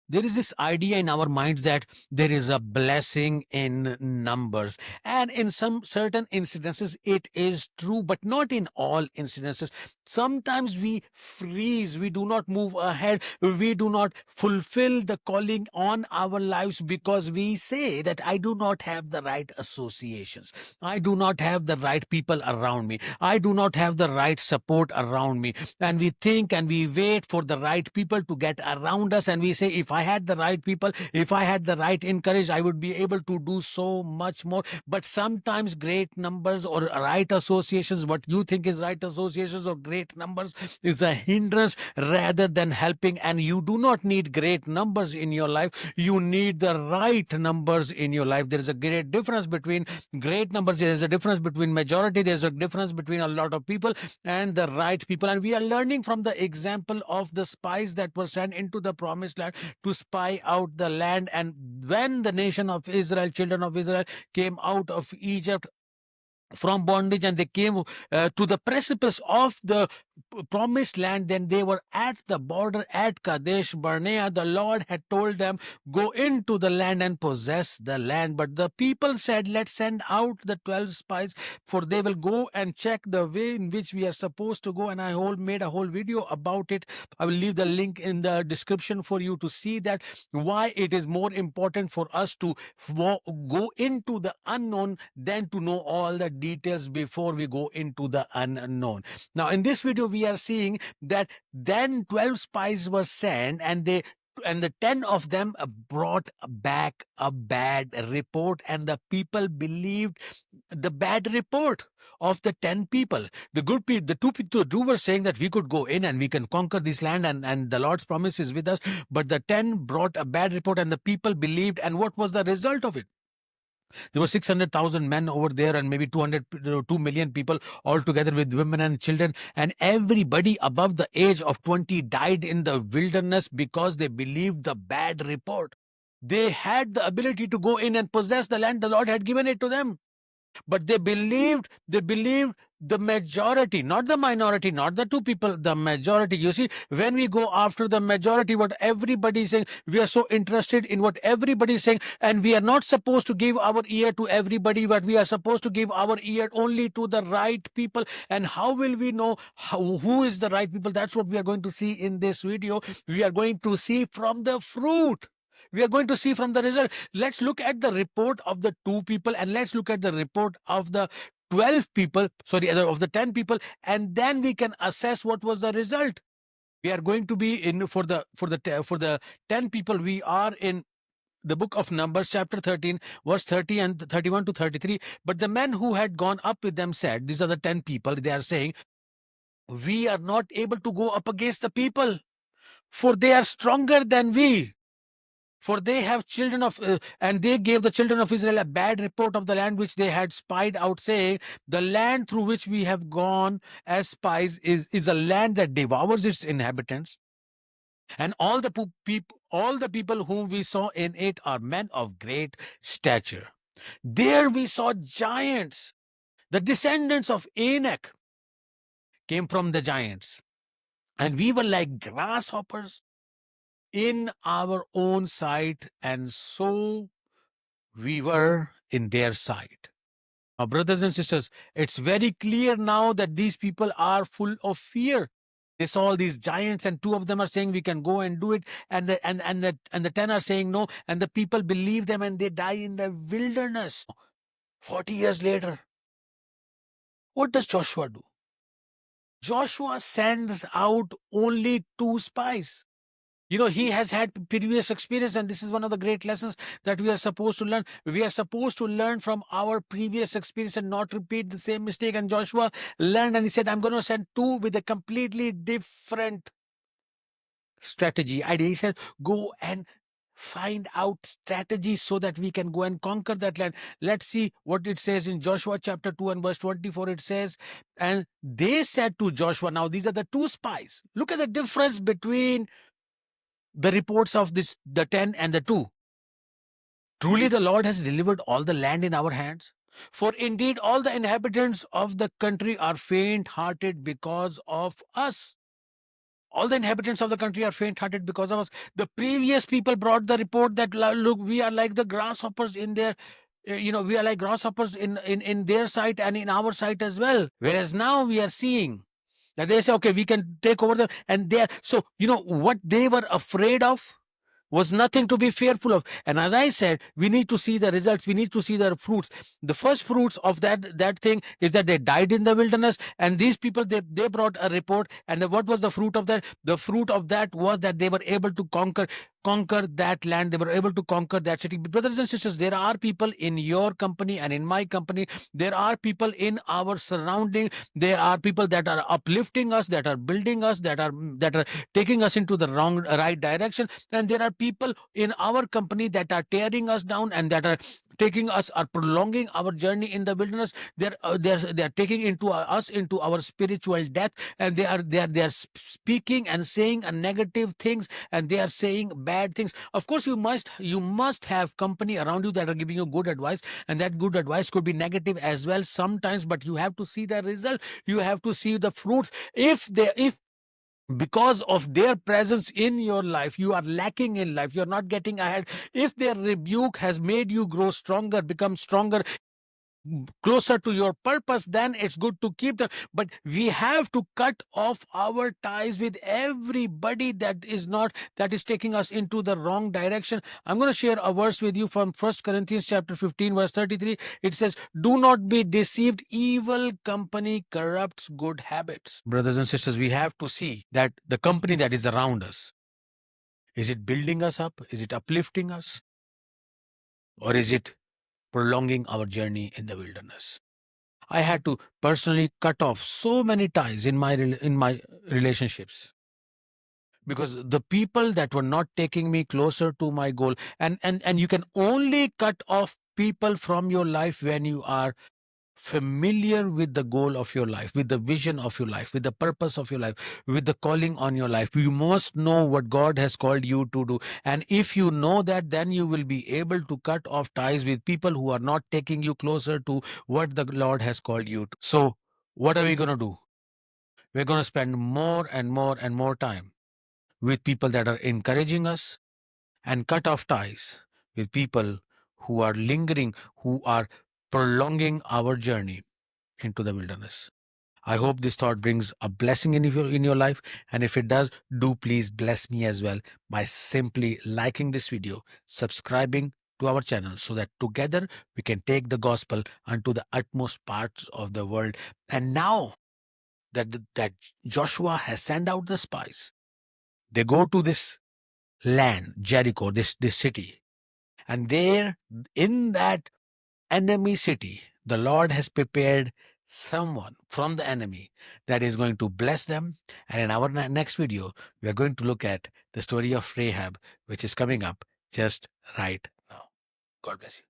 there is this idea in our minds that there is a blessing in numbers, and in some certain incidences it is true, but not in all incidences. Sometimes we freeze, we do not move ahead, we do not fulfill the calling on our lives because we say that I do not have the right associations, I do not have the right people around me, I do not have the right support around me. And we think and we wait for the right people to get around us, and we say, if I had the right people, if I had the right encourage, I would be able to do so much more. But sometimes great numbers or right associations, what you think is right associations or great numbers, is a hindrance rather than helping. And you do not need great numbers in your life, you need the right numbers in your life. There is a great difference between great numbers, there is a difference between majority, there's a difference between a lot of people and the right people. And we are learning from the example of the spies that were sent into the promised land to spy out the land. And when the nation of Israel, children of Israel, came out of Egypt from bondage, and they came to the precipice of the promised land, then they were at the border at Kadesh-barnea. The Lord had told them, go into the land and possess the land. But the people said, let's send out the 12 spies, for they will go and check the way in which we are supposed to go. And I made a whole video about it. I will leave the link in the description for you to see that, why it is more important for us to go into the unknown than to know all the details before we go into the unknown. Now, in this video, we are seeing that then 12 spies were sent, and the 10 of them brought back a bad report, and the people believed the bad report of the 10 people. The good people, the two were saying that we could go in and we can conquer this land, and the Lord's promise is with us. But the 10 brought a bad report, and the people believed. And what was the result of it? There were 600,000 men over there, and maybe 2 million people altogether, with women and children. And everybody above the age of 20 died in the wilderness because they believed the bad report. They had the ability to go in and possess the land. The Lord had given it to them. But they believed the majority, not the minority, not the two people, the majority. You see, when we go after the majority, what everybody is saying, we are so interested in what everybody is saying, and we are not supposed to give our ear to everybody, but we are supposed to give our ear only to the right people. And how will we know who is the right people? That's what we are going to see in this video. We are going to see from the fruit. We are going to see from the result. Let's look at the report of the two people, and let's look at the report of the 12 people, sorry, of the 10 people, and then we can assess what was the result. We are going to be in for the 10 people. We are in the book of Numbers, chapter 13, verse 30 and 31 to 33. But the men who had gone up with them said, these are the 10 people, they are saying, we are not able to go up against the people, for they are stronger than we. For they have children of, and they gave the children of Israel a bad report of the land which they had spied out, saying, the land through which we have gone as spies is a land that devours its inhabitants. And all the people whom we saw in it are men of great stature. There we saw giants. The descendants of Enoch came from the giants, and we were like grasshoppers in our own sight, and so we were in their sight. Now, brothers and sisters, it's very clear now that these people are full of fear. They saw all these giants, and two of them are saying we can go and do it, and the 10 are saying no, and the people believe them, and they die in the wilderness. 40 years later, what does Joshua do? Joshua sends out only two spies. You know, he has had previous experience, and this is one of the great lessons that we are supposed to learn. We are supposed to learn from our previous experience and not repeat the same mistake. And Joshua learned, and he said, I'm going to send two with a completely different strategy idea. He said, go and find out strategies so that we can go and conquer that land. Let's see what it says in Joshua chapter 2 and verse 24. It says, and they said to Joshua, now these are the two spies. Look at the difference between the reports of the 10 and the 2. Truly the Lord has delivered all the land in our hands. For indeed all the inhabitants of the country are faint-hearted because of us. All the inhabitants of the country are faint-hearted because of us. The previous people brought the report that, look, we are like the grasshoppers in their, we are like grasshoppers in their sight and in our sight as well. Whereas now we are seeing that they say, okay, we can take over them. And they are, so, what they were afraid of was nothing to be fearful of. And as I said, we need to see the results. We need to see the fruits. The first fruits of that thing is that they died in the wilderness. And these people, they brought a report. And what was the fruit of that? The fruit of that was that they were able to conquer that land. They were able to conquer that city. Brothers and sisters, there are people in your company and in my company. There are people in our surrounding. There are people that are uplifting us, that are building us, that are taking us into the right direction. And there are people in our company that are tearing us down and that are taking us, are prolonging our journey in the wilderness. They're taking into us into our spiritual death, and they are speaking and saying negative things, and they are saying bad things. Of course, you must have company around you that are giving you good advice, and that good advice could be negative as well sometimes, but you have to see the result. You have to see the fruits. If because of their presence in your life, you are lacking in life, you're not getting ahead. If their rebuke has made you grow stronger, become stronger, closer to your purpose, then it's good to keep them. But we have to cut off our ties with everybody that is taking us into the wrong direction. I'm going to share a verse with you from 1 Corinthians chapter 15 verse 33. It says, do not be deceived, evil company corrupts good habits. Brothers and sisters, we have to see that the company that is around us, is it building us up, is it uplifting us, or is it prolonging our journey in the wilderness? I had to personally cut off so many ties in my relationships, because the people that were not taking me closer to my goal. And you can only cut off people from your life when you are familiar with the goal of your life, with the vision of your life, with the purpose of your life, with the calling on your life. You must know what God has called you to do. And if you know that, then you will be able to cut off ties with people who are not taking you closer to what the Lord has called you to. So what are we going to do? We're going to spend more and more and more time with people that are encouraging us, and cut off ties with people who are lingering, who are prolonging our journey into the wilderness. I hope this thought brings a blessing in your life. And if it does, do please bless me as well by simply liking this video, subscribing to our channel, so that together we can take the gospel unto the utmost parts of the world. And now that Joshua has sent out the spies, they go to this land, Jericho, this city, and there in that enemy city, the Lord has prepared someone from the enemy that is going to bless them. And in our next video, we are going to look at the story of Rahab, which is coming up just right now. God bless you.